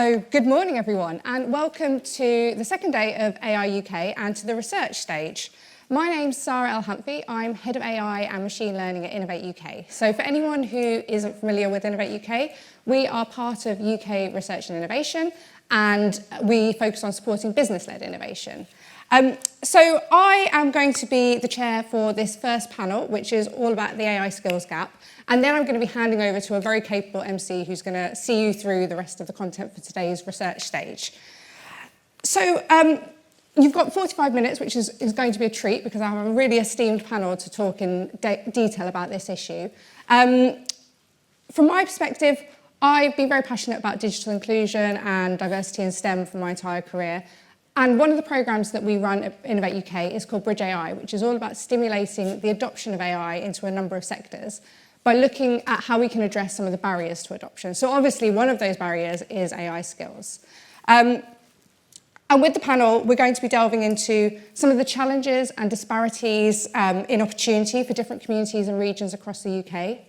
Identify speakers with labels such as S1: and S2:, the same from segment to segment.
S1: So good morning, everyone, and welcome to the second day of AI UK and to the research stage. My name's Sara El Hanfy. I'm Head of AI and Machine Learning at Innovate UK. So for anyone who isn't familiar with Innovate UK, we are part of UK Research and Innovation, and we focus on supporting business-led innovation. So I am going to be the chair for this first panel, which is all about the AI skills gap. And then I'm going to be handing over to a very capable MC who's going to see you through the rest of the content for today's research stage. So you've got 45 minutes, which is going to be a treat because I have a really esteemed panel to talk in detail about this issue. From my perspective, I've been very passionate about digital inclusion and diversity in STEM for my entire career. And one of the programs that we run at Innovate UK is called Bridge AI, which is all about stimulating the adoption of AI into a number of sectors by looking at how we can address some of the barriers to adoption. So obviously, one of those barriers is AI skills. And with the panel, we're going to be delving into some of the challenges and disparities in opportunity for different communities and regions across the UK.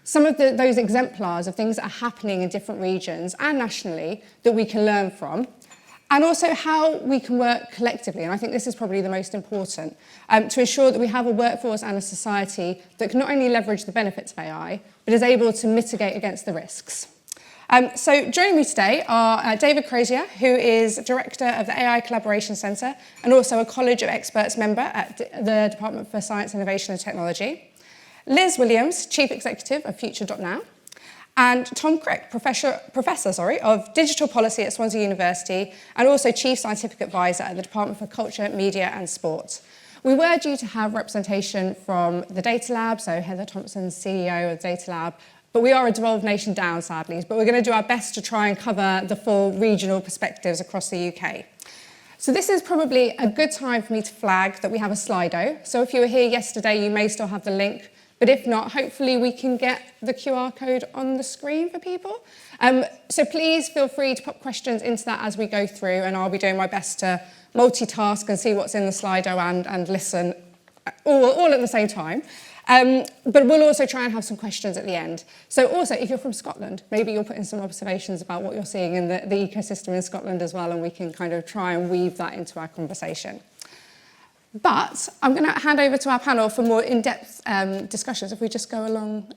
S1: Some of those exemplars of things that are happening in different regions and nationally that we can learn from. And also how we can work collectively, and I think this is probably the most important, to ensure that we have a workforce and a society that can not only leverage the benefits of AI, but is able to mitigate against the risks. So joining me today are David Crozier, who is Director of the AI Collaboration Centre and also a College of Experts member at the Department for Science, Innovation and Technology, Liz Williams, Chief Executive of Future.now, and Tom Crick, Professor of Digital Policy at Swansea University and also Chief Scientific Advisor at the Department for Culture, Media and Sport. We were due to have representation from the Data Lab, so Heather Thompson, CEO of the Data Lab, but we are a devolved nation down, sadly, but we're going to do our best to try and cover the full regional perspectives across the UK. So this is probably a good time for me to flag that we have a Slido. So if you were here yesterday, you may still have the link. But if not, hopefully we can get the QR code on the screen for people. So please feel free to pop questions into that as we go through, and I'll be doing my best to multitask and see what's in the Slido and listen all at the same time. But we'll also try and have some questions at the end. So also, if you're from Scotland, maybe you'll put in some observations about what you're seeing in the ecosystem in Scotland as well, and we can kind of try and weave that into our conversation. But I'm going to hand over to our panel for more in-depth discussions. If we just go along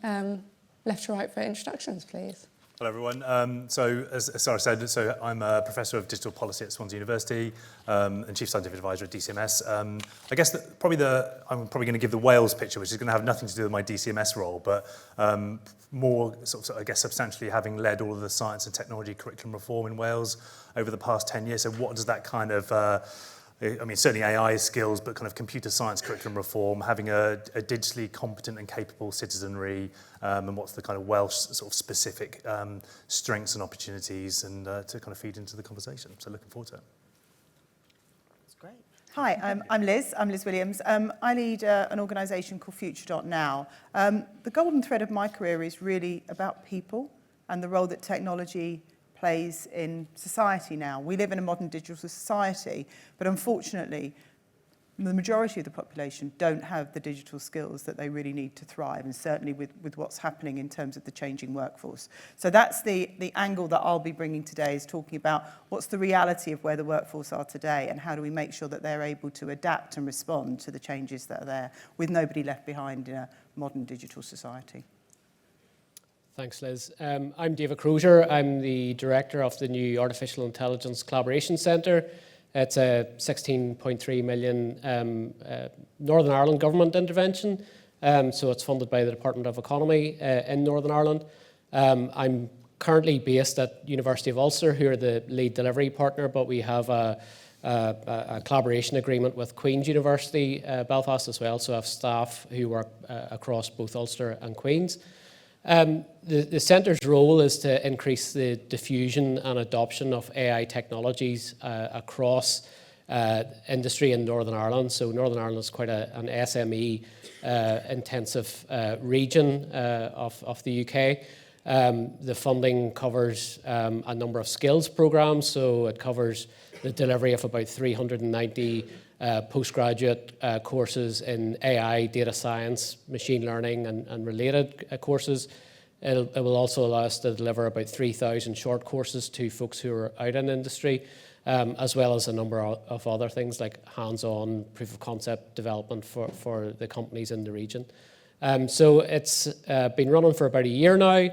S1: left to right for introductions, please.
S2: Hello, everyone. So as Sara said, I'm a Professor of Digital Policy at Swansea University and Chief Scientific Advisor at DCMS. I guess I'm probably going to give the Wales picture, which is going to have nothing to do with my DCMS role, but more sort of, I guess, substantially having led all of the science and technology curriculum reform in Wales over the past 10 years. So what does that kind of I mean, certainly AI skills, but kind of computer science curriculum reform, having a digitally competent and capable citizenry, and what's the kind of Welsh sort of specific strengths and opportunities, and to kind of feed into the conversation. So looking forward to it.
S3: That's great. Hi, I'm Liz. I'm Liz Williams. I lead an organisation called Future.now. The golden thread of my career is really about people and the role that technology plays in society now. We live in a modern digital society, but unfortunately, the majority of the population don't have the digital skills that they really need to thrive, and certainly with what's happening in terms of the changing workforce. So that's the angle that I'll be bringing today, is talking about what's the reality of where the workforce are today and how do we make sure that they're able to adapt and respond to the changes that are there with nobody left behind in a modern digital society.
S4: Thanks, Liz. I'm David Crozier. I'm the director of the new Artificial Intelligence Collaboration Centre. It's a 16.3 million Northern Ireland government intervention. So it's funded by the Department of Economy in Northern Ireland. I'm currently based at University of Ulster, who are the lead delivery partner, but we have a collaboration agreement with Queen's University, Belfast as well. So I have staff who work across both Ulster and Queen's. The Centre's role is to increase the diffusion and adoption of AI technologies across industry in Northern Ireland. So Northern Ireland is quite an SME intensive region of the UK. The funding covers a number of skills programs, so it covers the delivery of about 390 postgraduate courses in AI, data science, machine learning and related courses. It will also allow us to deliver about 3,000 short courses to folks who are out in industry, as well as a number of other things like hands-on proof of concept development for the companies in the region. So it's been running for about a year now.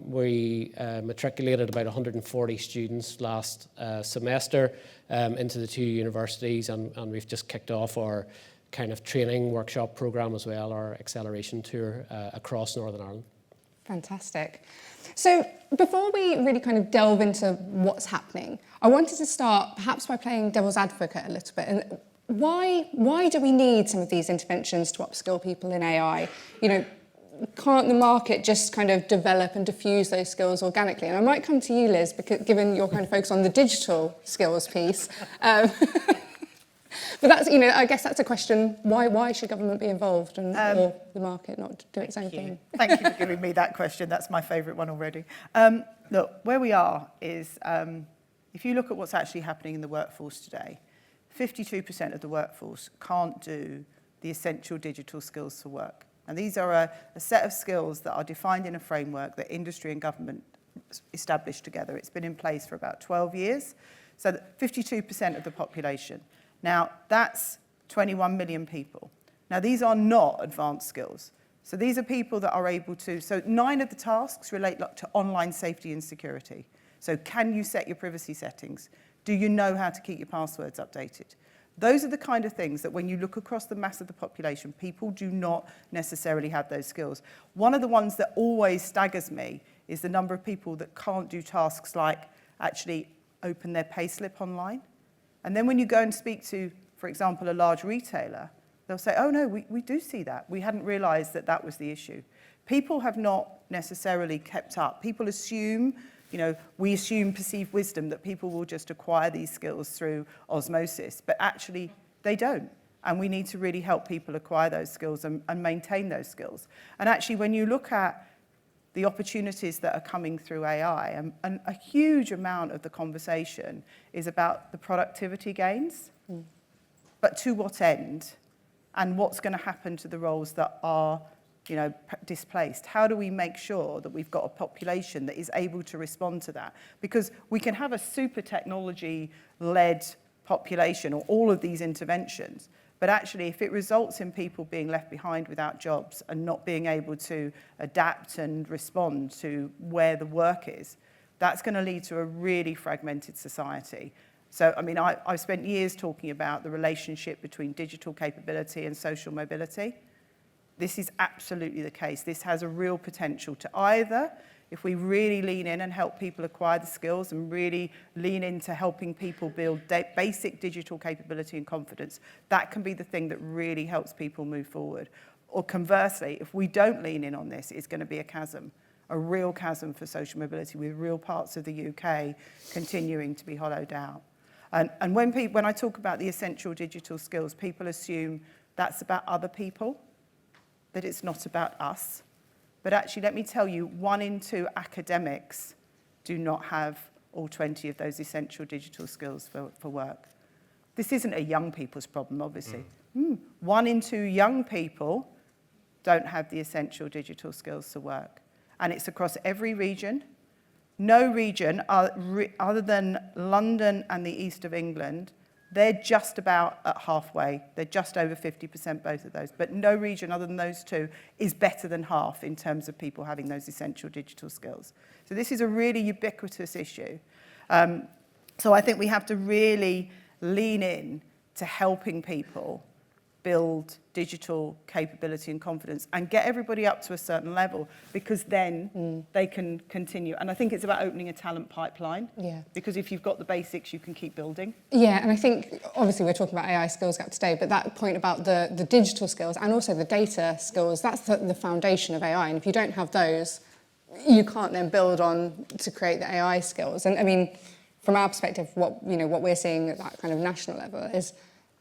S4: We matriculated about 140 students last semester into the 2 universities, and we've just kicked off our kind of training workshop program as well, our acceleration tour across Northern Ireland.
S1: Fantastic. So before we really kind of delve into what's happening, I wanted to start perhaps by playing devil's advocate a little bit. And why do we need some of these interventions to upskill people in AI? You know, can't the market just kind of develop and diffuse those skills organically? And I might come to you, Liz, because given your kind of focus on the digital skills piece. But that's, you know, I guess that's a question. Why should government be involved and or the market not do its own thing?
S3: Thank you for giving me that question. That's my favourite one already. Look, where we are is, if you look at what's actually happening in the workforce today, 52% of the workforce can't do the essential digital skills for work. And these are a set of skills that are defined in a framework that industry and government established together. It's been in place for about 12 years. So that 52% of the population. Now, that's 21 million people. Now, these are not advanced skills. So these are people that are able to, so 9 of the tasks relate to online safety and security. So can you set your privacy settings? Do you know how to keep your passwords updated? Those are the kind of things that when you look across the mass of the population, people do not necessarily have those skills. One of the ones that always staggers me is the number of people that can't do tasks like actually open their payslip online. And then when you go and speak to, for example, a large retailer, they'll say, oh no, we do see that. We hadn't realized that that was the issue. People have not necessarily kept up. People assume, you know, we assume perceived wisdom that people will just acquire these skills through osmosis, but actually they don't. And we need to really help people acquire those skills and maintain those skills. And actually, when you look at the opportunities that are coming through AI, and a huge amount of the conversation is about the productivity gains, but to what end? And what's going to happen to the roles that are, you know, displaced? How do we make sure that we've got a population that is able to respond to that? Because we can have a super technology-led population or all of these interventions, but actually if it results in people being left behind without jobs and not being able to adapt and respond to where the work is, that's going to lead to a really fragmented society. So, I mean, I've spent years talking about the relationship between digital capability and social mobility. This is absolutely the case. This has a real potential to either, if we really lean in and help people acquire the skills and really lean into helping people build basic digital capability and confidence, that can be the thing that really helps people move forward. Or conversely, if we don't lean in on this, it's going to be a chasm, a real chasm for social mobility with real parts of the UK continuing to be hollowed out. And when I talk about the essential digital skills, people assume that's about other people, that it's not about us. But actually, let me tell you, 1 in 2 academics do not have all 20 of those essential digital skills for work. This isn't a young people's problem, obviously. 1 in 2 young people don't have the essential digital skills to work. And it's across every region. No region, other than London and the east of England, they're just about at halfway. They're just over 50%, both of those. But no region other than those 2 is better than half in terms of people having those essential digital skills. So this is a really ubiquitous issue. So I think we have to really lean in to helping people build digital capability and confidence and get everybody up to a certain level, because then they can continue. And I think it's about opening a talent pipeline. Yeah. Because if you've got the basics, you can keep building.
S1: Yeah, and I think obviously we're talking about AI skills gap today, but that point about the digital skills and also the data skills, that's the foundation of AI. And if you don't have those, you can't then build on to create the AI skills. And I mean, from our perspective, what we're seeing at that kind of national level is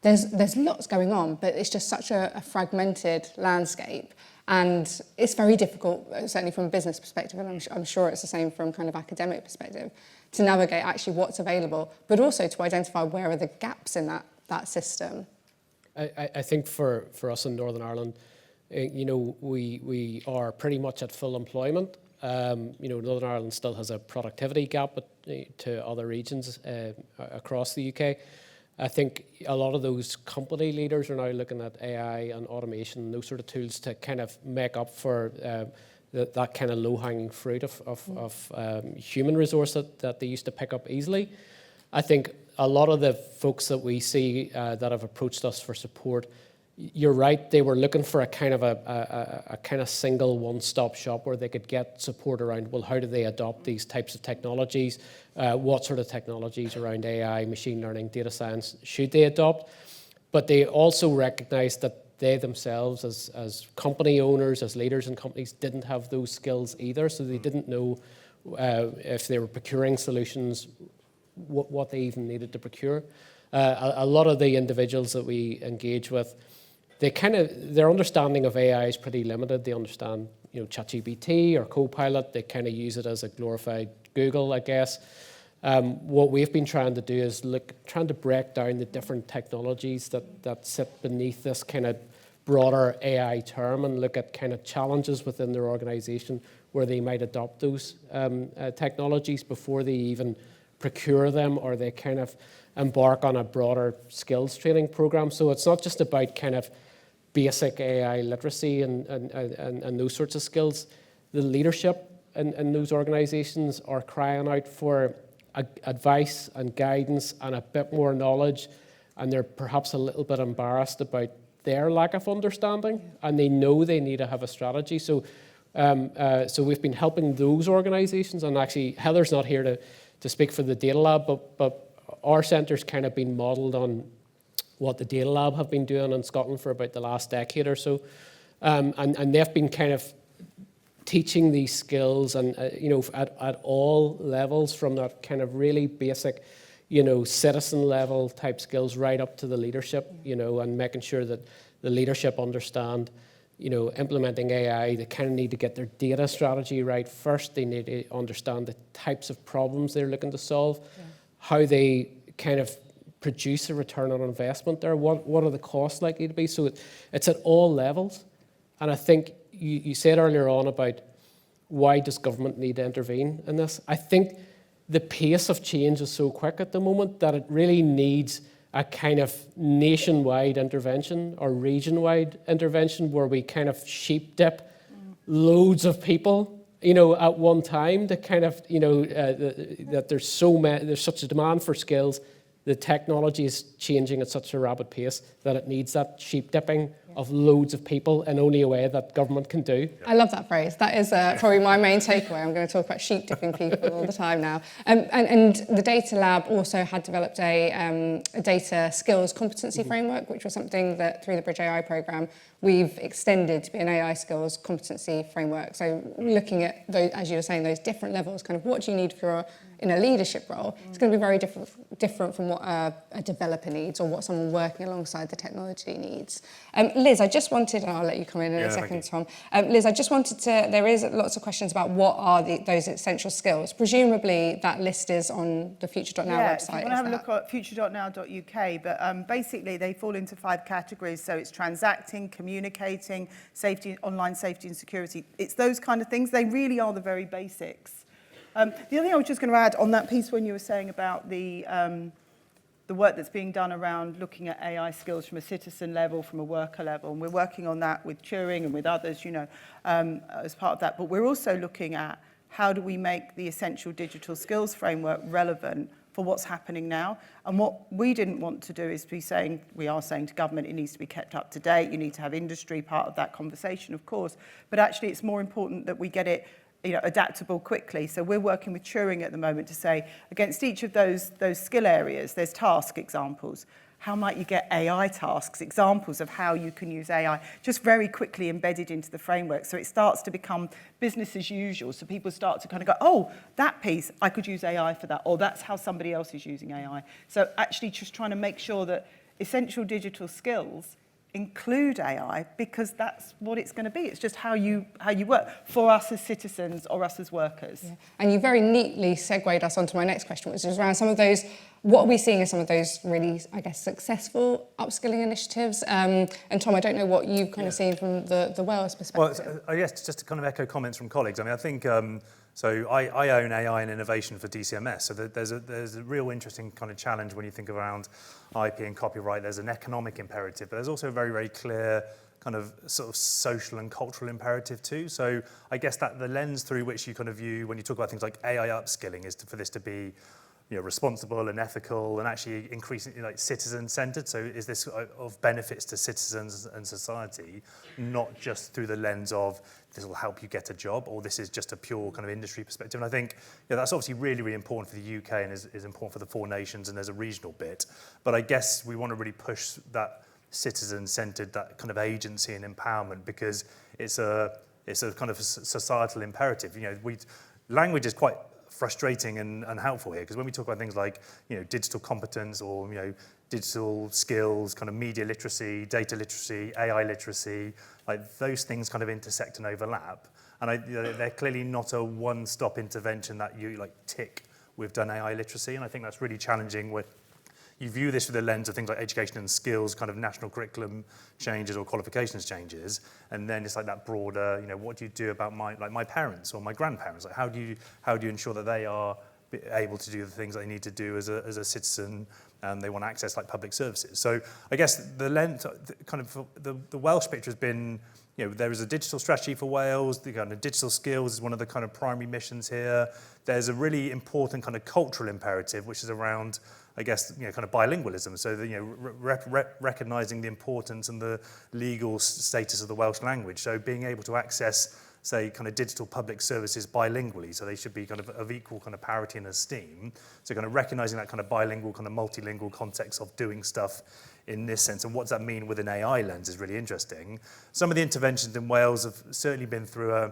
S1: there's lots going on, but it's just such a fragmented landscape, and it's very difficult, certainly from a business perspective, and I'm sure it's the same from kind of academic perspective, to navigate actually what's available, but also to identify where are the gaps in that system.
S4: I think for us in Northern Ireland, we are pretty much at full employment. Northern Ireland still has a productivity gap to other regions across the UK. I think a lot of those company leaders are now looking at AI and automation and those sort of tools to kind of make up for that kind of low-hanging fruit of human resource that they used to pick up easily. I think a lot of the folks that we see that have approached us for support, you're right, they were looking for a kind of single one-stop shop where they could get support around, well, how do they adopt these types of technologies? What sort of technologies around AI, machine learning, data science should they adopt? But they also recognize that they themselves, as company owners, as leaders in companies, didn't have those skills either. So they didn't know if they were procuring solutions, what they even needed to procure. A lot of the individuals that we engage with, their understanding of AI is pretty limited. They understand, ChatGPT or Copilot. They kind of use it as a glorified Google, I guess. What we've been trying to do is trying to break down the different technologies that sit beneath this kind of broader AI term and look at kind of challenges within their organization where they might adopt those technologies before they even procure them or they kind of embark on a broader skills training program. So it's not just about kind of basic AI literacy and those sorts of skills. The leadership in those organizations are crying out for advice and guidance and a bit more knowledge, and they're perhaps a little bit embarrassed about their lack of understanding, and they know they need to have a strategy. So we've been helping those organizations, and actually Heather's not here to speak for the Data Lab, but our centre's kind of been modelled on what the Data Lab have been doing in Scotland for about the last decade or so, and they've been kind of teaching these skills and at all levels, from that kind of really basic citizen level type skills right up to the leadership, and making sure that the leadership understand implementing AI. They kind of need to get their data strategy right first. They need to understand the types of problems they're looking to solve, how they kind of produce a return on investment there, what are the costs likely to be. So it's at all levels. And I think you said earlier on about why does government need to intervene in this? I think the pace of change is so quick at the moment that it really needs a kind of nationwide intervention or region-wide intervention where we kind of sheep dip loads of people, at one time to kind of, that there's such a demand for skills. The technology is changing at such a rapid pace that it needs that sheep dipping of loads of people in only a way that government can do.
S1: I love that phrase. That is probably my main takeaway. I'm going to talk about sheep dipping people all the time now. And the Data Lab also had developed a data skills competency framework, which was something that through the Bridge AI programme we've extended to be an AI skills competency framework. So looking at those, as you were saying, those different levels, kind of what do you need for in a leadership role, it's going to be very different from what a developer needs or what someone working alongside the technology needs. Liz, I just wanted, and I'll let you come in a second, Tom. Liz, I just wanted to, there is lots of questions about what are those essential skills. Presumably that list is on the future.now website.
S3: If you want to have a look at future.now.uk, but basically they fall into 5 categories. So it's transacting, communicating, safety, online safety and security. It's those kind of things. They really are the very basics. The other thing I was just going to add on that piece when you were saying about the work that's being done around looking at AI skills from a citizen level, from a worker level, and we're working on that with Turing and with others, as part of that. But we're also looking at how do we make the essential digital skills framework relevant for what's happening now. And what we didn't want to do is we are saying to government it needs to be kept up to date. You need to have industry part of that conversation, of course. But actually it's more important that we get it adaptable quickly. So we're working with Turing at the moment to say, against each of those skill areas, there's task examples. How might you get AI tasks, examples of how you can use AI, just very quickly embedded into the framework. So it starts to become business as usual. So people start to kind of go, oh, that piece, I could use AI for that, or that's how somebody else is using AI. So actually just trying to make sure that essential digital skills include AI, because that's what it's going to be. It's just how you work for us as citizens or us as workers.
S1: Yeah. And you very neatly segued us onto my next question, which is around some of those what are we seeing as some of those really, I guess, successful upskilling initiatives? And Tom, I don't know what you've kind of seen from the Wales perspective.
S2: Well, I guess just to kind of echo comments from colleagues. I mean, I think so. I own AI and innovation for DCMS. So there's a real interesting kind of challenge when you think around IP and copyright. There's an economic imperative, but there's also a very, very clear kind of sort of social and cultural imperative too. So I guess that the lens through which you kind of view when you talk about things like AI upskilling is for this to be, you know, responsible and ethical and actually increasingly like citizen-centered. So is this of benefits to citizens and society, not just through the lens of this will help you get a job, or this is just a pure kind of industry perspective. And I think that's obviously really, really important for the UK and is important for the 4 nations, and there's a regional bit. But I guess we want to really push that citizen-centered, that kind of agency and empowerment, because it's a kind of societal imperative. You know, language is quite frustrating and helpful here, because when we talk about things like, you know, digital competence or, you know, digital skills, kind of media literacy, data literacy, AI literacy, like those things kind of intersect and overlap. And they're clearly not a one-stop intervention that you like tick, we've done AI literacy. And I think that's really challenging with you view this through the lens of things like education and skills, kind of national curriculum changes or qualifications changes, and then it's like that broader, you know, what do you do about my parents or my grandparents? Like how do you ensure that they are able to do the things they need to do as a citizen, and they want to access like public services? So I guess the lens, kind of the Welsh picture has been, you know, there is a digital strategy for Wales. The kind of digital skills is one of the kind of primary missions here. There's a really important kind of cultural imperative, which is around, I guess, you know, kind of bilingualism. So, you know, recognizing the importance and the legal status of the Welsh language. So being able to access, say, kind of digital public services bilingually. So they should be kind of equal kind of parity and esteem. So kind of recognizing that kind of bilingual, kind of multilingual context of doing stuff in this sense. And what does that mean with an AI lens is really interesting. Some of the interventions in Wales have certainly been through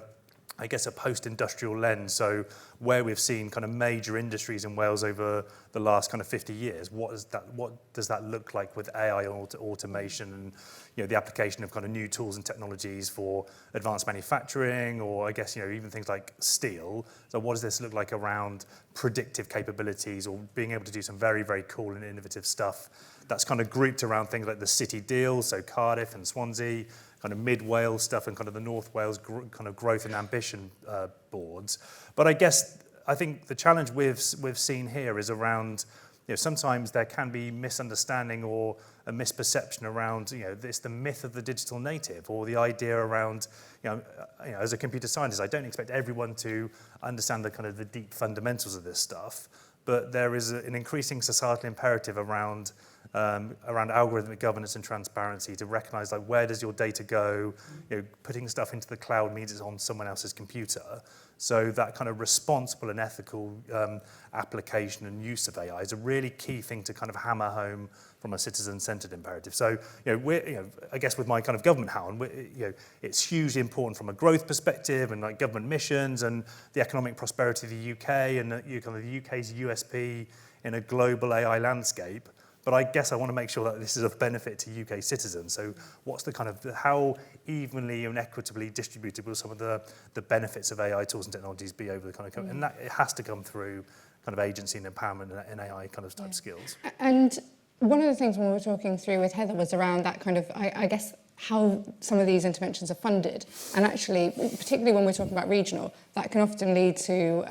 S2: I guess a post-industrial lens, so where we've seen kind of major industries in Wales over the last kind of 50 years, what does that look like with AI automation and, you know, the application of kind of new tools and technologies for advanced manufacturing, or I guess, you know, even things like steel. So what does this look like around predictive capabilities or being able to do some very, very cool and innovative stuff that's kind of grouped around things like the city deals, so Cardiff and Swansea, kind of mid-Wales stuff and kind of the North Wales kind of growth and ambition boards. But I think the challenge we've seen here is around, you know, sometimes there can be misunderstanding or a misperception around, you know, this the myth of the digital native, or the idea around, you know, as a computer scientist, I don't expect everyone to understand the kind of the deep fundamentals of this stuff, but there is an increasing societal imperative around algorithmic governance and transparency to recognize, like, where does your data go? You know, putting stuff into the cloud means it's on someone else's computer. So that kind of responsible and ethical application and use of AI is a really key thing to kind of hammer home from a citizen-centered imperative. So, you know, I guess with my kind of government hat on, you know, it's hugely important from a growth perspective and like government missions and the economic prosperity of the UK and kind of the UK's USP in a global AI landscape. But I guess I want to make sure that this is of benefit to UK citizens. So what's the kind of, how evenly and equitably distributed will some of the benefits of AI tools and technologies be over the kind of, and that it has to come through kind of agency and empowerment and AI kind of type skills.
S1: And one of the things when we were talking through with Heather was around that kind of, I guess, how some of these interventions are funded. And actually, particularly when we're talking about regional, that can often lead to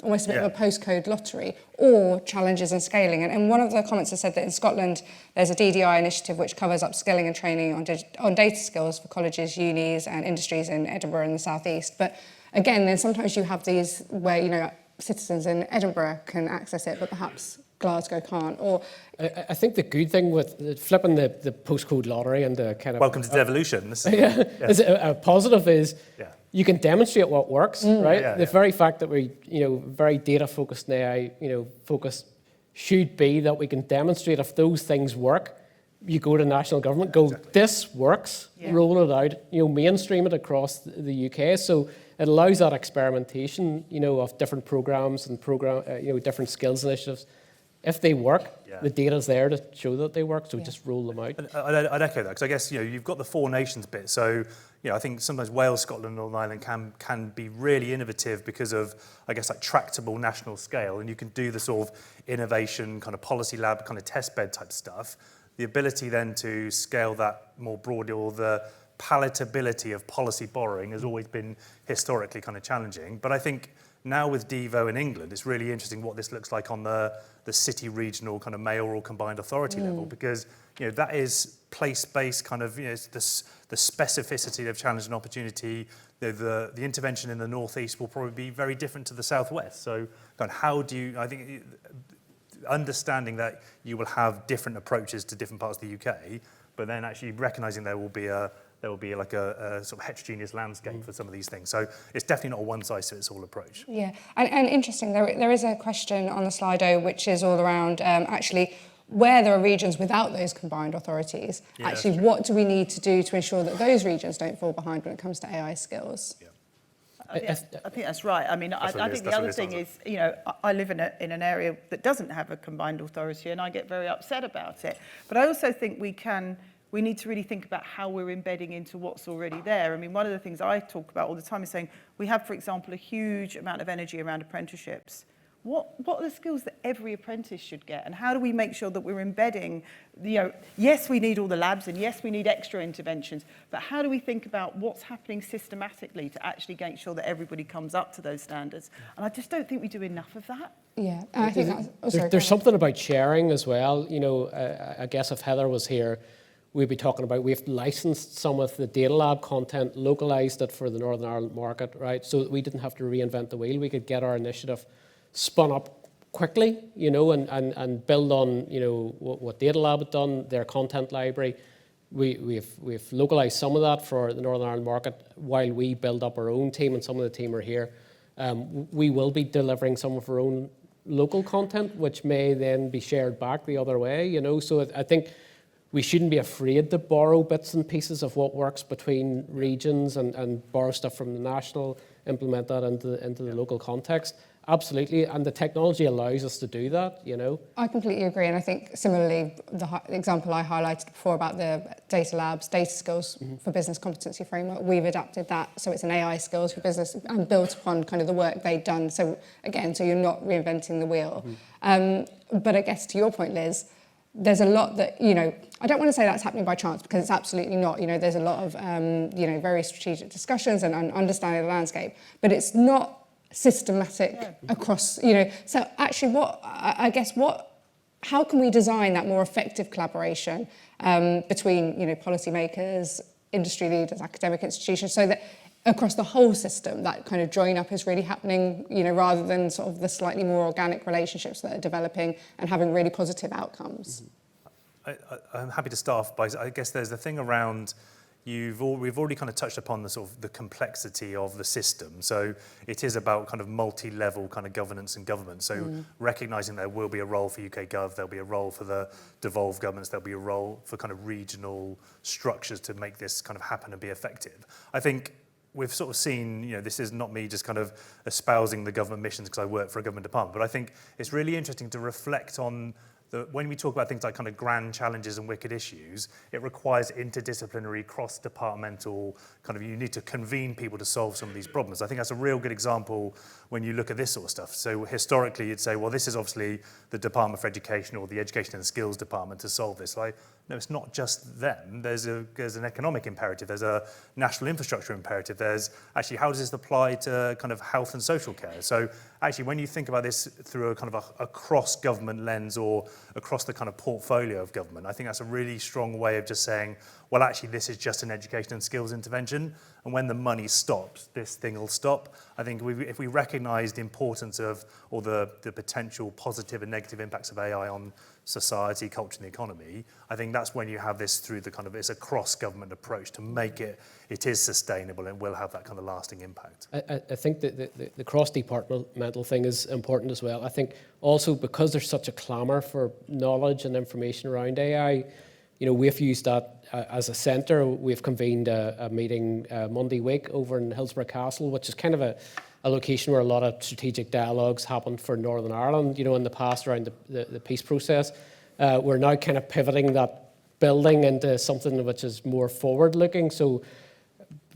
S1: almost a bit of a postcode lottery or challenges in scaling. And one of the comments has said that in Scotland, there's a DDI initiative which covers upskilling and training on data skills for colleges, unis and industries in Edinburgh and the South East. But again, then sometimes you have these where, you know, citizens in Edinburgh can access it, but perhaps Glasgow can't. Or
S4: I think the good thing with flipping the postcode lottery and the kind of
S2: welcome to devolution. This is,
S4: is a positive is you can demonstrate what works, right? The very fact that we, you know, very data focused and AI, you know, focused should be that we can demonstrate if those things work. You go to national government, go, this works, roll it out, you know, mainstream it across the UK. So it allows that experimentation, you know, of different programs and you know, different skills initiatives if they work,
S2: Yeah.
S4: the data's there to show that they work, so just roll them out.
S2: And I'd echo that, because I guess, you've got the four nations bit. So, I think sometimes Wales, Scotland, Northern Ireland can be really innovative because of, I guess, like tractable national scale. And you can do the sort of innovation, kind of policy lab, kind of test bed type stuff. The ability then to scale that more broadly, or the palatability of policy borrowing has always been historically kind of challenging. But I think now with Devo in England, it's really interesting what this looks like on the city, regional, kind of mayoral combined authority level, because that is place-based kind of, the specificity of challenge and opportunity. The intervention in the northeast will probably be very different to the southwest. So kind of how do you, I think, understanding that you will have different approaches to different parts of the UK, but then actually recognising there will be like a sort of heterogeneous landscape for some of these things. So it's definitely not a one-size-fits-all approach.
S1: Yeah, and interesting, there is a question on the Slido which is all around actually where there are regions without those combined authorities,
S2: Yeah,
S1: actually what do we need to do to ensure that those regions don't fall behind when it comes to AI skills?
S2: Yeah.
S3: I think that's right. I mean, I think the other thing is, I live in an area that doesn't have a combined authority, and I get very upset about it. But I also think we need to really think about how we're embedding into what's already there. I mean, one of the things I talk about all the time is saying we have, for example, a huge amount of energy around apprenticeships. What are the skills that every apprentice should get? And how do we make sure that we're embedding, yes, we need all the labs, and yes, we need extra interventions, but how do we think about what's happening systematically to actually make sure that everybody comes up to those standards? And I just don't think we do enough of that.
S1: Yeah, and I think
S4: There's something about sharing as well. I guess if Heather was here, we'd be talking about, we've licensed some of the data lab content, localized it for the Northern Ireland market, right? So that we didn't have to reinvent the wheel. We could get our initiative spun up quickly, and build on, what Data Lab had done, their content library. We've localized some of that for the Northern Ireland market while we build up our own team, and some of the team are here. We will be delivering some of our own local content, which may then be shared back the other way, So I think we shouldn't be afraid to borrow bits and pieces of what works between regions and borrow stuff from the national, implement that into the local context. Absolutely, and the technology allows us to do that,
S1: I completely agree, and I think similarly, the example I highlighted before about the data labs, data skills for business competency framework, we've adapted that so it's an AI skills for business and built upon kind of the work they've done. So again, so you're not reinventing the wheel. But I guess to your point, Liz, there's a lot that, I don't want to say that's happening by chance, because it's absolutely not. There's a lot of, very strategic discussions and understanding the landscape, but it's not systematic across, So actually how can we design that more effective collaboration between, policymakers, industry leaders, academic institutions, so that across the whole system, that kind of join up is really happening, rather than sort of the slightly more organic relationships that are developing and having really positive outcomes?
S2: I'm happy to start off by, I guess there's the thing around, we've already kind of touched upon the sort of the complexity of the system. So it is about kind of multi-level kind of governance and government. So recognising there will be a role for UK Gov, there'll be a role for the devolved governments, there'll be a role for kind of regional structures to make this kind of happen and be effective. I think we've sort of seen, this is not me just kind of espousing the government missions because I work for a government department, but I think it's really interesting to reflect on when we talk about things like kind of grand challenges and wicked issues, it requires interdisciplinary, cross-departmental you need to convene people to solve some of these problems. I think that's a real good example when you look at this sort of stuff. So historically, you'd say, well, this is obviously the Department for Education or the Education and Skills Department to solve this. No, it's not just them. There's an economic imperative. There's a national infrastructure imperative. There's actually, how does this apply to kind of health and social care? So actually, when you think about this through a kind of a cross-government lens or across the kind of portfolio of government, I think that's a really strong way of just saying, well, actually, this is just an education and skills intervention. And when the money stops, this thing will stop. I think if we recognise the importance of, or the potential positive and negative impacts of AI on society, culture, and the economy, I think that's when you have this through the kind of, it's a cross-government approach to make it is sustainable and will have that kind of lasting impact.
S4: I think that the cross-departmental thing is important as well. I think also because there's such a clamour for knowledge and information around AI, we've used that as a centre. We've convened a meeting Monday week over in Hillsborough Castle, which is kind of a location where a lot of strategic dialogues happened for Northern Ireland, in the past around the peace process. We're now kind of pivoting that building into something which is more forward-looking. So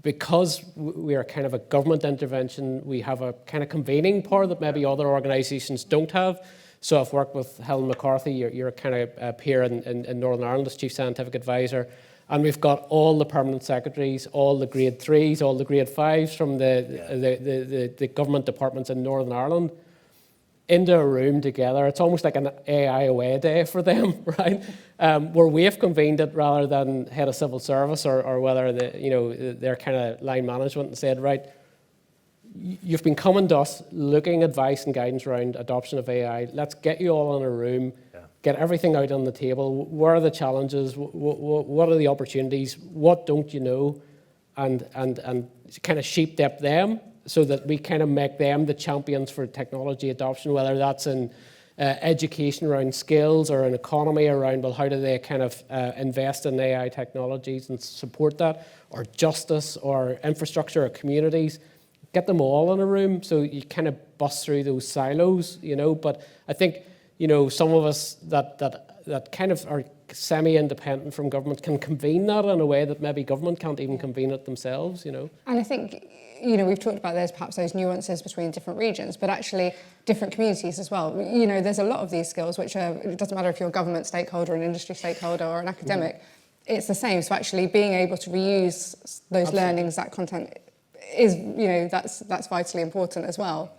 S4: because we are kind of a government intervention, we have a kind of convening power that maybe other organisations don't have. So I've worked with Helen McCarthy, you're kind of peer in Northern Ireland as Chief Scientific Advisor, and we've got all the permanent secretaries, all the grade 3s, all the grade 5s from the government departments in Northern Ireland into a room together. It's almost like an AI away day for them, right? Where we've convened it rather than head of civil service or whether their kind of line management and said, right, you've been coming to us looking advice and guidance around adoption of AI. Let's get you all in a room, get everything out on the table. Where are the challenges? What are the opportunities? What don't you know? And kind of sheep dip them so that we kind of make them the champions for technology adoption, whether that's in education around skills or an economy around, well, how do they kind of invest in AI technologies and support that, or justice or infrastructure or communities. Get them all in a room so you kind of bust through those silos, But I think, some of us that kind of are semi-independent from government can convene that in a way that maybe government can't even convene it themselves, And
S1: I think, we've talked about perhaps those nuances between different regions, but actually different communities as well. There's a lot of these skills which it doesn't matter if you're a government stakeholder, an industry stakeholder or an academic, it's the same. So actually being able to reuse those learnings, that content is, that's vitally important as well.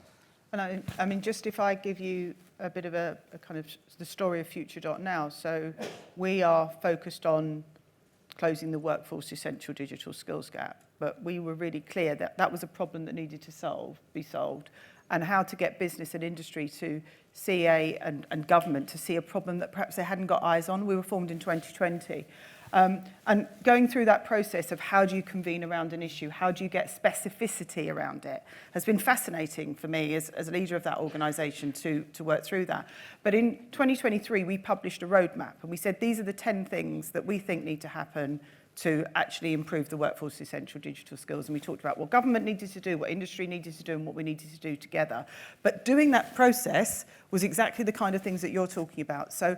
S3: And I mean, just if I give you a bit of a kind of the story of Future.now. So we are focused on closing the workforce essential digital skills gap. But we were really clear that that was a problem that needed to be solved, and how to get business and industry to see and government to see a problem that perhaps they hadn't got eyes on. We were formed in 2020. And going through that process of how do you convene around an issue, how do you get specificity around it, has been fascinating for me as a leader of that organisation to work through that. But in 2023, we published a roadmap, and we said these are the 10 things that we think need to happen to actually improve the workforce essential digital skills. And we talked about what government needed to do, what industry needed to do, and what we needed to do together. But doing that process was exactly the kind of things that you're talking about. So,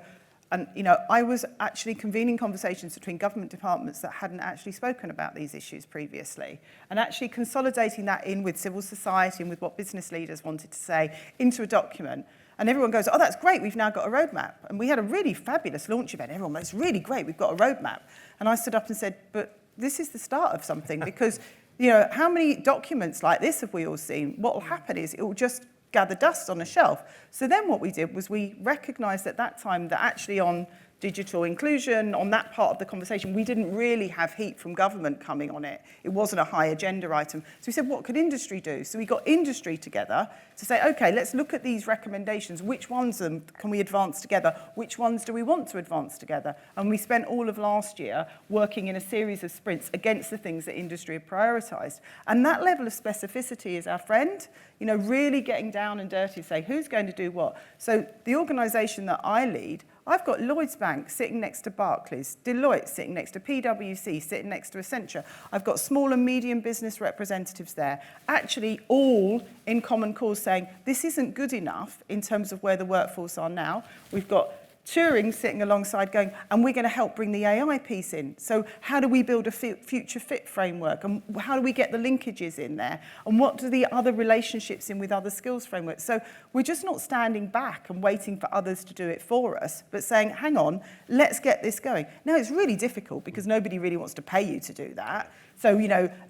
S3: and I was actually convening conversations between government departments that hadn't actually spoken about these issues previously, and actually consolidating that in with civil society and with what business leaders wanted to say into a document. And everyone goes, oh, that's great, we've now got a roadmap. And we had a really fabulous launch event. Everyone went, it's really great, we've got a roadmap. And I stood up and said, but this is the start of something, because how many documents like this have we all seen? What will happen is it will just gather dust on a shelf. So then what we did was we recognised at that time that actually on digital inclusion, on that part of the conversation, we didn't really have heat from government coming on it. It wasn't a high agenda item. So we said, what could industry do? So we got industry together to say, okay, let's look at these recommendations. Which ones can we advance together? Which ones do we want to advance together? And we spent all of last year working in a series of sprints against the things that industry had prioritised. And that level of specificity is our friend, really getting down and dirty to say, who's going to do what? So the organisation that I lead, I've got Lloyds Bank sitting next to Barclays, Deloitte sitting next to PwC, sitting next to Accenture. I've got small and medium business representatives there, actually all in common cause saying, this isn't good enough in terms of where the workforce are now. We've got Turing sitting alongside going, and we're going to help bring the AI piece in. So how do we build a future fit framework? And how do we get the linkages in there? And what do the other relationships in with other skills frameworks? So we're just not standing back and waiting for others to do it for us, but saying, hang on, let's get this going. Now, it's really difficult because nobody really wants to pay you to do that. So,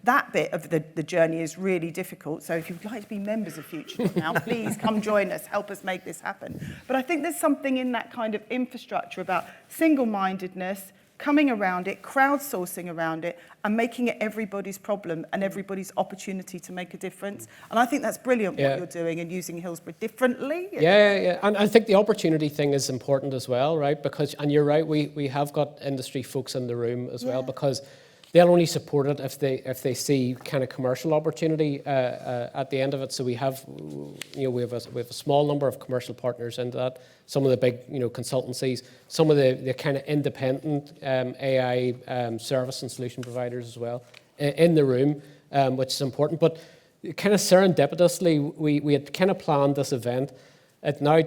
S3: that bit of the journey is really difficult. So if you'd like to be members of Future.now, please come join us, help us make this happen. But I think there's something in that kind of infrastructure about single-mindedness, coming around it, crowdsourcing around it, and making it everybody's problem and everybody's opportunity to make a difference. And I think that's brilliant what you're doing and using Hillsborough differently.
S4: Yeah. And I think the opportunity thing is important as well, right? Because, and you're right, we have got industry folks in the room as well, because they'll only support it if they see kind of commercial opportunity at the end of it. So we have a small number of commercial partners into that. Some of the big consultancies, some of the kind of independent AI service and solution providers as well in the room, which is important. But kind of serendipitously, we had kind of planned this event. It now,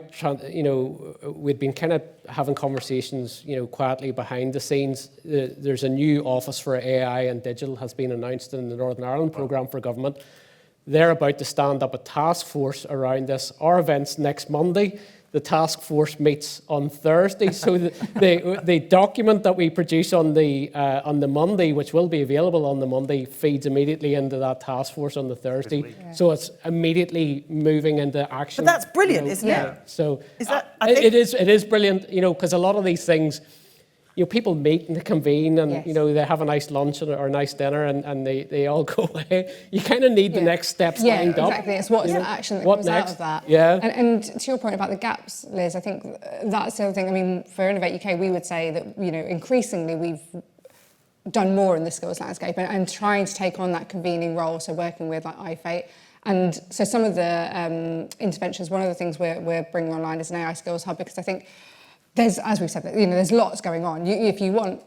S4: we'd been kind of having conversations, quietly behind the scenes. There's a new office for AI and digital has been announced in the Northern Ireland Programme for Government. They're about to stand up a task force around this. Our event's next Monday. The task force meets on Thursday. So the document that we produce on the Monday, which will be available on the Monday, feeds immediately into that task force on the Thursday. Yeah. So it's immediately moving into action.
S3: But that's brilliant, isn't it?
S4: So it is brilliant, because a lot of these things, people meet and convene and, they have a nice lunch or a nice dinner and they all go away. You kind of need the next steps lined up.
S1: Yeah, exactly. It's what's the action that comes out of that.
S4: Yeah.
S1: And to your point about the gaps, Liz, I think that's the other thing. I mean, for Innovate UK, we would say that, increasingly we've done more in the skills landscape and trying to take on that convening role, so working with like IFATE. And so some of the interventions, one of the things we're bringing online is an AI skills hub, because I think there's, as we've said, there's lots going on. If you want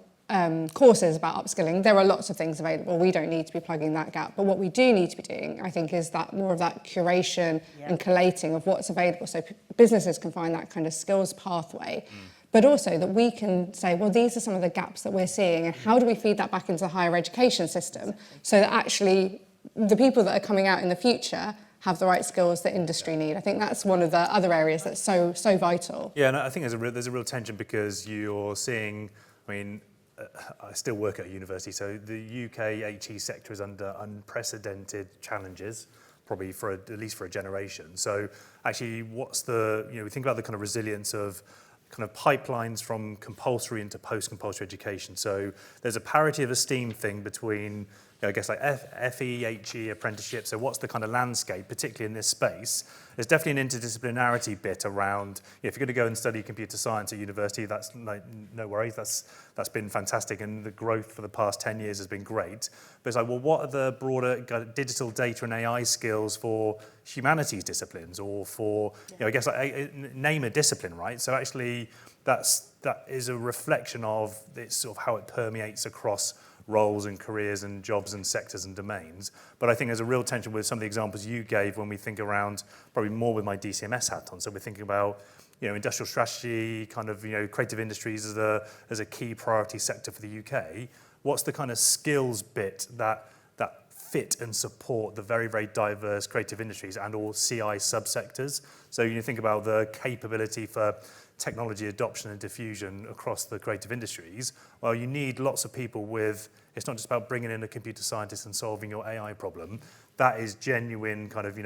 S1: courses about upskilling, there are lots of things available. We don't need to be plugging that gap. But what we do need to be doing, I think, is that more of that curation and collating of what's available, so businesses can find that kind of skills pathway. But also that we can say, well, these are some of the gaps that we're seeing, and how do we feed that back into the higher education system so that actually the people that are coming out in the future have the right skills that industry need. I think that's one of the other areas that's so vital.
S2: Yeah, and I think there's a real tension, because you're seeing, I still work at a university, so the UK HE sector is under unprecedented challenges, probably at least for a generation. So actually, we think about the kind of resilience of kind of pipelines from compulsory into post-compulsory education. So there's a parity of esteem thing between, I guess, like FE, HE, apprenticeship. So what's the kind of landscape, particularly in this space? There's definitely an interdisciplinarity bit around, if you're going to go and study computer science at university, that's no worries, that's been fantastic, and the growth for the past 10 years has been great. But it's like, well, what are the broader digital data and AI skills for humanities disciplines, or for, I guess, name a discipline, right? So actually, that is a reflection of it's sort of how it permeates across roles and careers and jobs and sectors and domains. But I think there's a real tension with some of the examples you gave when we think around, probably more with my DCMS hat on. So we're thinking about, industrial strategy, kind of, creative industries as a key priority sector for the UK. What's the kind of skills bit that fit and support the very, very diverse creative industries and all CI subsectors? So you think about the capability for technology adoption and diffusion across the creative industries. Well, you need lots of people it's not just about bringing in a computer scientist and solving your AI problem. That is genuine kind of,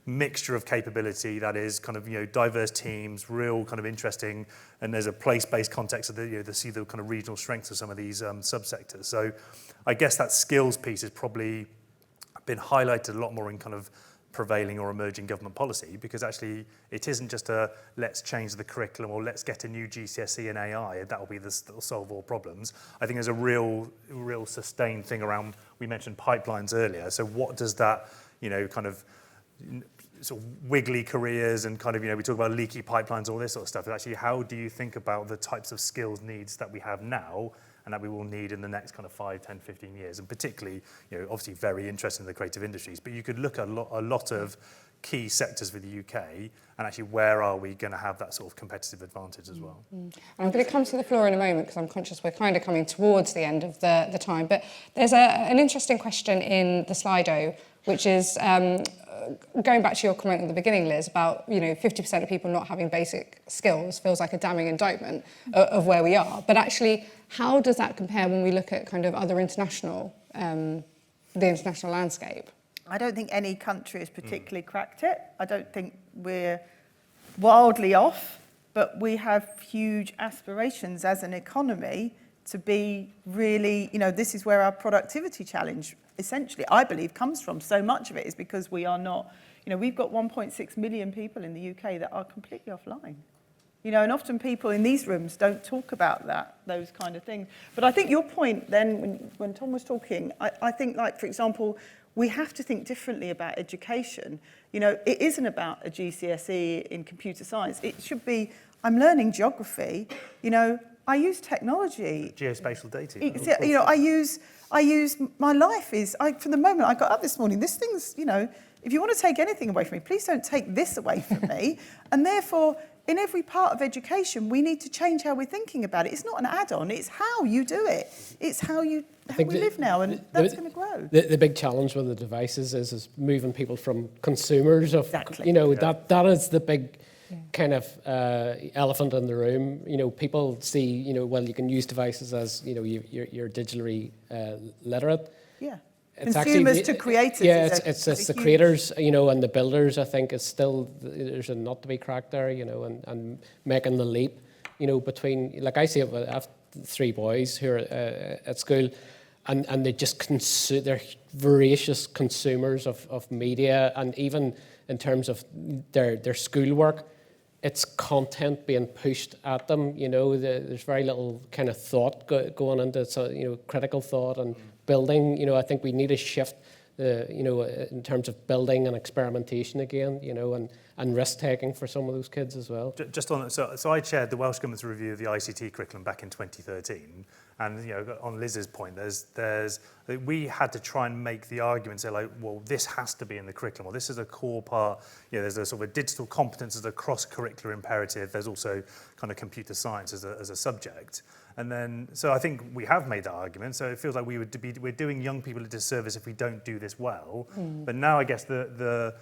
S2: mixture of capability, that is kind of, diverse teams, real kind of interesting, and there's a place-based context of the see the kind of regional strengths of some of these subsectors. So I guess that skills piece has probably been highlighted a lot more in kind of prevailing or emerging government policy, because actually it isn't just a let's change the curriculum or let's get a new GCSE in AI and that'll solve all problems. I think there's a real sustained thing around, we mentioned pipelines earlier, so what does that, kind of sort of wiggly careers and kind of, we talk about leaky pipelines, all this sort of stuff, actually how do you think about the types of skills needs that we have now and that we will need in the next kind of 5, 10, 15 years, and particularly, obviously very interested in the creative industries, but you could look at a lot of key sectors for the UK, and actually where are we going to have that sort of competitive advantage as well.
S1: I'm going to come to the floor in a moment, because I'm conscious we're kind of coming towards the end of the time, but there's an interesting question in the Slido, which is going back to your comment at the beginning, Liz, about 50% of people not having basic skills feels like a damning indictment of where we are. But actually, how does that compare when we look at kind of other international, the international landscape?
S3: I don't think any country has particularly cracked it. I don't think we're wildly off, but we have huge aspirations as an economy to be really, this is where our productivity challenge essentially, I believe, comes from. So much of it is because we are not, we've got 1.6 million people in the UK that are completely offline. And often people in these rooms don't talk about those kind of things. But I think your point then, when Tom was talking, I think, like, for example, we have to think differently about education. It isn't about a GCSE in computer science. It should be, I'm learning geography, I use technology.
S2: Geospatial data.
S3: You know, I use my life is, from the moment I got up this morning, this thing's, you know, if you want to take anything away from me, please don't take this away from me. And therefore, in every part of education, we need to change how we're thinking about it. It's not an add-on, it's how you do it. It's how we live now, and that's going to grow.
S4: The big challenge with the devices is moving people from consumers of,
S3: Exactly.
S4: you know, that is the big kind of elephant in the room. You know, people see, you know, well, you can use devices as, you know, you're digitally literate.
S3: Yeah.
S4: It's
S3: Consumers
S4: actually,
S3: to creators.
S4: Yeah, it's the creators, you know, and the builders, I think, is still, there's a nut to be cracked there, you know, and making the leap, you know, between, like I see it, I have 3 boys who are at school, and they just they're voracious consumers of media, and even in terms of their schoolwork, it's content being pushed at them, you know, there's very little kind of thought going into it, so, you know, critical thought and building, you know, I think we need to shift you know, in terms of building and experimentation again, you know, and risk taking for some of those kids as well.
S2: Just on so I chaired the Welsh Government's review of the ICT curriculum back in 2013, and you know, on Liz's point, we had to try and make the argument, say like, well, this has to be in the curriculum, or this is a core part. You know, there's a sort of a digital competence as a cross-curricular imperative. There's also kind of computer science as a subject. And then, so I think we have made that argument. So it feels like we're doing young people a disservice if we don't do this well. But now I guess the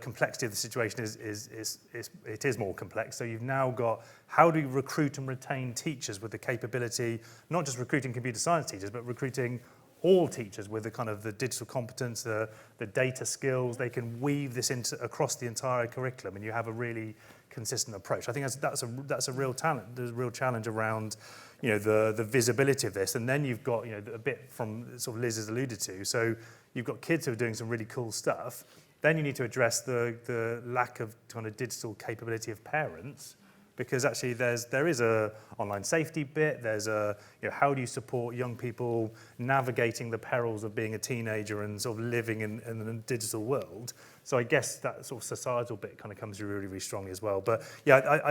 S2: complexity of the situation is more complex. So you've now got, how do you recruit and retain teachers with the capability, not just recruiting computer science teachers, but recruiting all teachers with the kind of the digital competence, the data skills. They can weave this across the entire curriculum, and you have a really consistent approach. I think that's a real talent. There's a real challenge around, you know, the visibility of this. And then you've got, you know, a bit from sort of Liz has alluded to. So you've got kids who are doing some really cool stuff. Then you need to address the lack of kind of digital capability of parents, because actually there is a online safety bit. There's a, you know, how do you support young people navigating the perils of being a teenager and sort of living in a digital world. So I guess that sort of societal bit kind of comes through really, really strongly as well. But yeah,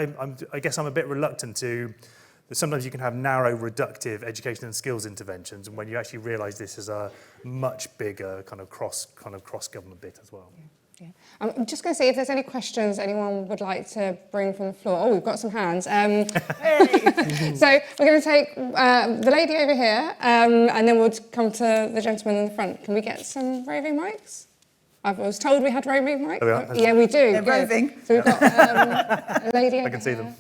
S2: I guess I'm a bit reluctant to. Sometimes you can have narrow, reductive education and skills interventions, and when you actually realise this is a much bigger kind of cross-government bit as well.
S1: Yeah. I'm just going to see if there's any questions anyone would like to bring from the floor. Oh, we've got some hands. So we're going to take the lady over here, and then we'll come to the gentleman in the front. Can we get some roving mics? I was told we had roving mics. Yeah, we do.
S3: They're roving.
S1: So we've got a lady over
S2: I can see them.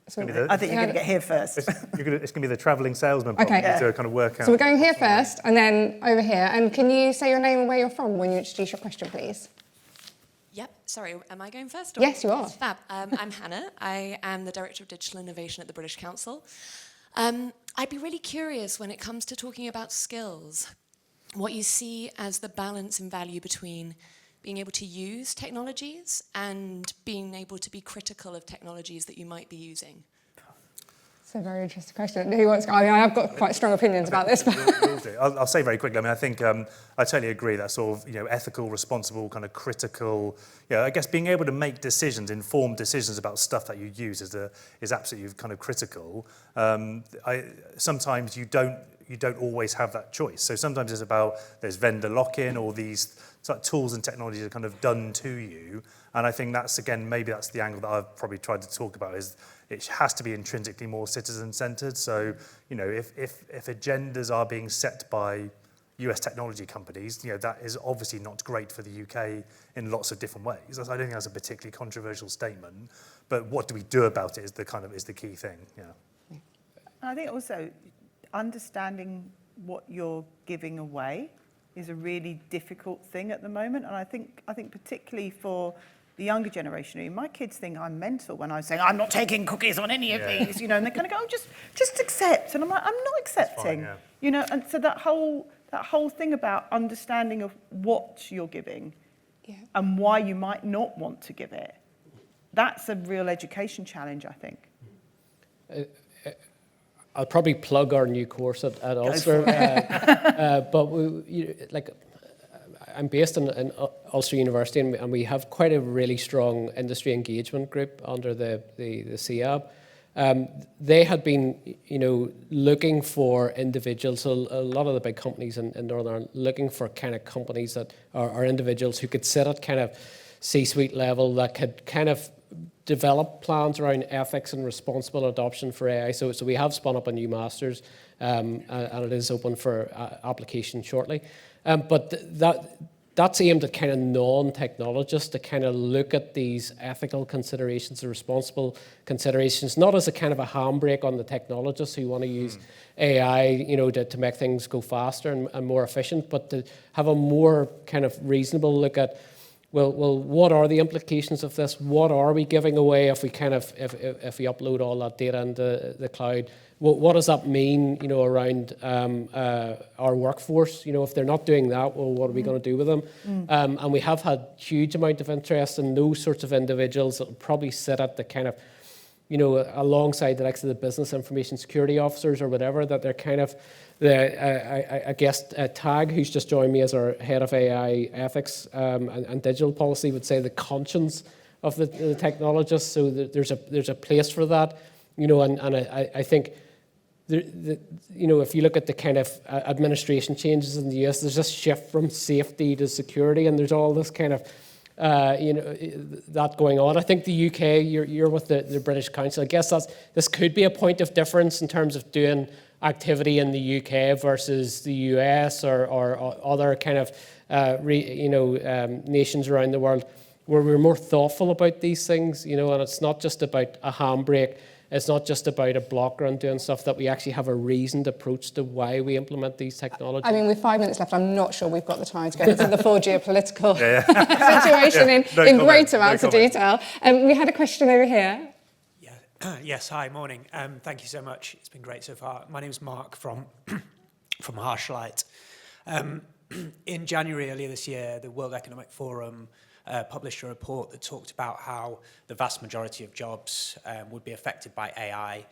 S1: So
S3: I think you're going to get here first.
S2: It's going to be the travelling salesman
S1: Okay.
S2: to kind of work out.
S1: So we're going here first, and then over here. And can you say your name and where you're from when you introduce your question, please?
S5: Yep. Sorry, am I going first?
S1: Yes, you are.
S5: Fab. I'm Hannah. I am the Director of Digital Innovation at the British Council. I'd be really curious when it comes to talking about skills, what you see as the balance and value between being able to use technologies and being able to be critical of technologies that you might be using.
S1: It's a very interesting question. Who wants? I mean, I've got quite strong opinions about this.
S2: We'll do. I'll say very quickly. I mean, I think I totally agree that sort of, you know, ethical, responsible, kind of critical. Yeah, I guess being able to make decisions, informed decisions about stuff that you use is absolutely kind of critical. Sometimes you don't always have that choice. So sometimes it's about there's vendor lock-in, or these tools and technologies are kind of done to you. And I think that's, again, maybe that's the angle that I've probably tried to talk about, is it has to be intrinsically more citizen-centered. So, you know, if agendas are being set by US technology companies, you know, that is obviously not great for the UK in lots of different ways. I don't think that's a particularly controversial statement, but what do we do about it is the key thing. Yeah.
S3: And I think also understanding what you're giving away is a really difficult thing at the moment. And I think particularly for the younger generation, I mean, my kids think I'm mental when I say I'm not taking cookies on any of these, you know, and they kind of go, oh, just accept. And I'm like, I'm not accepting,
S2: fine,
S3: you know. And so that whole thing about understanding of what you're giving and why you might not want to give it, that's a real education challenge, I think.
S4: I'll probably plug our new course at Ulster, but I'm based in Ulster University, and we have quite a really strong industry engagement group under the CAB. They had been, looking for individuals. So a lot of the big companies in Northern Ireland looking for kind of companies that are individuals who could sit at kind of C-suite level, that could kind of develop plans around ethics and responsible adoption for AI. So we have spun up a new master's, and it is open for application shortly. But that's aimed at kind of non-technologists to kind of look at these ethical considerations and responsible considerations, not as a kind of a handbrake on the technologists who want to use AI, to make things go faster and more efficient, but to have a more kind of reasonable look at, well, what are the implications of this? What are we giving away if we if we upload all that data into the cloud? What does that mean, around our workforce? If they're not doing that, well, what are we going to do with them? And we have had huge amount of interest in those sorts of individuals that will probably sit at the kind of, alongside the likes of the business information security officers or whatever, that they're kind of I guess Tag, who's just joined me as our head of AI ethics and digital policy, would say the conscience of the technologists. So there's a place for that, and I think if you look at the kind of administration changes in the US, there's this shift from safety to security, and there's all this kind of that going on. I think the UK, you're with the British Council. I guess this could be a point of difference in terms of doing activity in the UK versus the US or other kind of nations around the world, where we're more thoughtful about these things, and it's not just about a handbrake. It's not just about a blocker and doing stuff, that we actually have a reasoned approach to why we implement these technologies.
S1: I mean, with 5 minutes left, I'm not sure we've got the time to go into the full geopolitical situation in great amounts of detail. We had a question over here.
S6: Yes, hi, morning. Thank you so much. It's been great so far. My name is Mark from Harshlight. In January earlier this year, the World Economic Forum published a report that talked about how the vast majority of jobs would be affected by AI,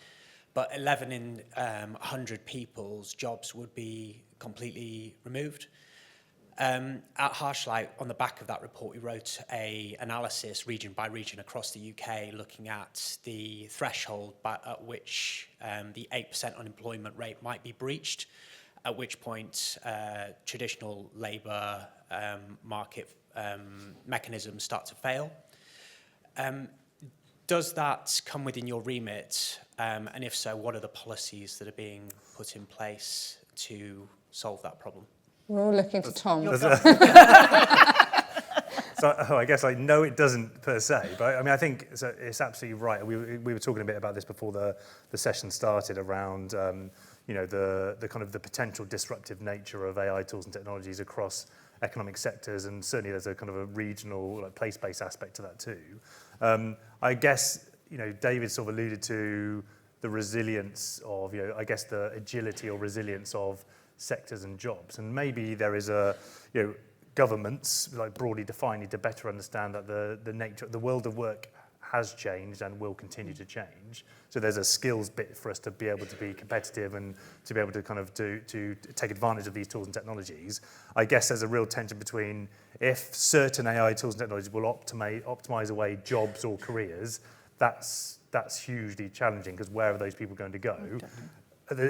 S6: but 11 in 100 people's jobs would be completely removed. At Harshlight, on the back of that report, we wrote an analysis region by region across the UK, looking at the threshold at which the 8% unemployment rate might be breached, at which point traditional labour market mechanisms start to fail. Does that come within your remit? And if so, what are the policies that are being put in place to solve that problem?
S1: We're all looking to Tom.
S2: So I guess no, it doesn't per se, but I mean, I think it's absolutely right. We were talking a bit about this before the session started around the kind of the potential disruptive nature of AI tools and technologies across economic sectors, and certainly there's a kind of a regional, place-based aspect to that too. I guess David sort of alluded to the resilience of I guess the agility or resilience of sectors and jobs, and maybe there is governments, broadly defined, need to better understand that the nature of the world of work has changed and will continue to change. So there's a skills bit for us to be able to be competitive and to be able to kind of to take advantage of these tools and technologies. I guess there's a real tension between if certain AI tools and technologies will optimize away jobs or careers, that's hugely challenging, because where are those people going to go?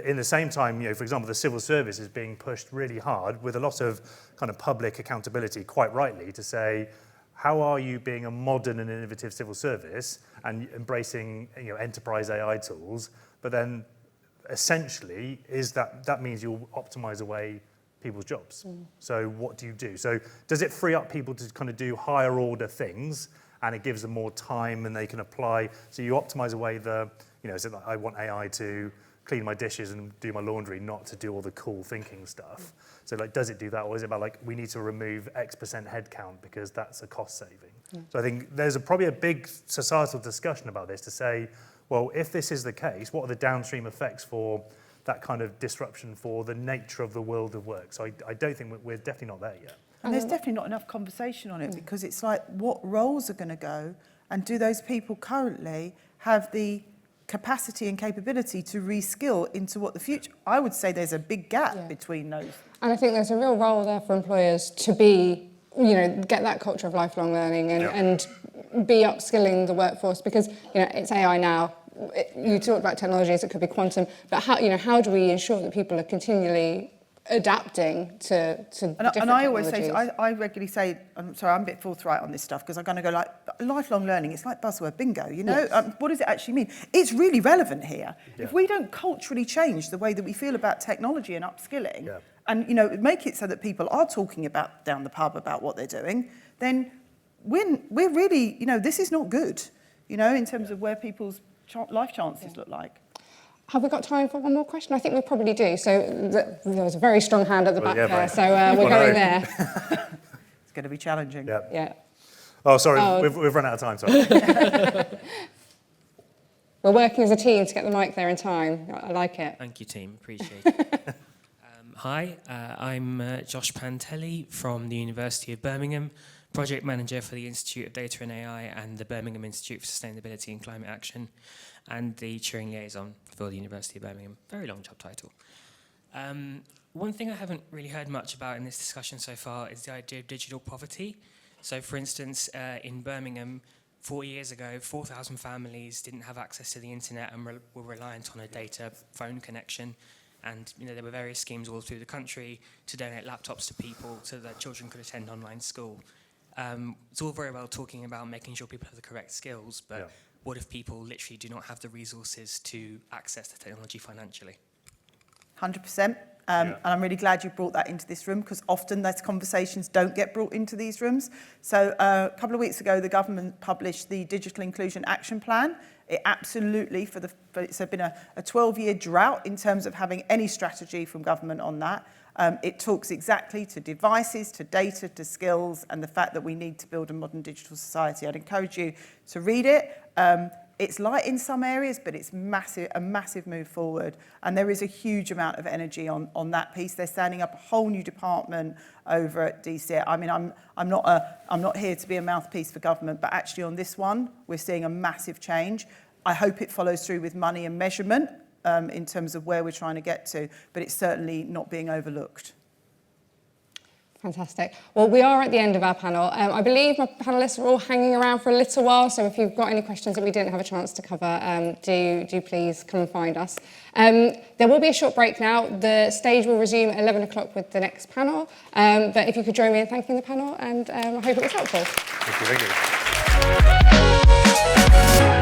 S2: In the same time, for example, the civil service is being pushed really hard with a lot of kind of public accountability, quite rightly, to say, how are you being a modern and innovative civil service and embracing enterprise AI tools? But then essentially that means you'll optimize away people's jobs. So what do you do? So does it free up people to kind of do higher order things, and it gives them more time and they can apply? So you optimize away so I want AI to clean my dishes and do my laundry, not to do all the cool thinking stuff. So does it do that, or is it about we need to remove X% headcount because that's a cost saving? So I think there's probably a big societal discussion about this to say, well, if this is the case, what are the downstream effects for that kind of disruption for the nature of the world of work? So I don't think we're definitely not there yet.
S3: And there's definitely not enough conversation on it, because it's what roles are going to go, and do those people currently have the capacity and capability to reskill into what the future, I would say there's a big gap between those.
S1: And I think there's a real role there for employers to be, get that culture of lifelong learning and be upskilling the workforce, because, it's AI now. You talked about technologies, it could be quantum, but how do we ensure that people are continually adapting to different
S3: and I always say,
S1: technologies?
S3: I regularly say, I'm sorry, I'm a bit forthright on this stuff because I'm going to go like, lifelong learning, it's like buzzword bingo,
S1: Yes.
S3: What does it actually mean? It's really relevant here. Yeah. If we don't culturally change the way that we feel about technology and upskilling, and, make it so that people are talking about down the pub about what they're doing, then we're really, this is not good, in terms of where people's life chances look like.
S1: Have we got time for one more question? I think we probably do. So there was a very strong hand at the back there, so we're going there.
S3: It's going to be challenging.
S1: Yeah.
S2: Oh, sorry, we've run out of time, sorry.
S1: We're working as a team to get the mic there in time. I like it.
S7: Thank you, team. Appreciate it. Hi, I'm Josh Pantelli from the University of Birmingham, Project Manager for the Institute of Data and AI and the Birmingham Institute for Sustainability and Climate Action, and the Turing Liaison for the University of Birmingham. Very long job title. One thing I haven't really heard much about in this discussion so far is the idea of digital poverty. So, for instance, in Birmingham, 4 years ago, 4,000 families didn't have access to the internet and were reliant on a data phone connection. And there were various schemes all through the country to donate laptops to people so that children could attend online school. It's all very well talking about making sure people have the correct skills, but what if people literally do not have the resources to access the technology financially?
S3: 100%. And I'm really glad you brought that into this room, because often those conversations don't get brought into these rooms. So a couple of weeks ago, the government published the Digital Inclusion Action Plan. It absolutely, it's been a 12-year drought in terms of having any strategy from government on that. It talks exactly to devices, to data, to skills, and the fact that we need to build a modern digital society. I'd encourage you to read it. It's light in some areas, but it's a massive move forward. And there is a huge amount of energy on that piece. They're standing up a whole new department over at DC. I mean, I'm not here to be a mouthpiece for government, but actually on this one, we're seeing a massive change. I hope it follows through with money and measurement in terms of where we're trying to get to, but it's certainly not being overlooked.
S1: Fantastic. Well, we are at the end of our panel. I believe my panellists are all hanging around for a little while, so if you've got any questions that we didn't have a chance to cover, do please come and find us. There will be a short break now. The stage will resume at 11 o'clock with the next panel, but if you could join me in thanking the panel, and I hope it was helpful.
S2: Thank you.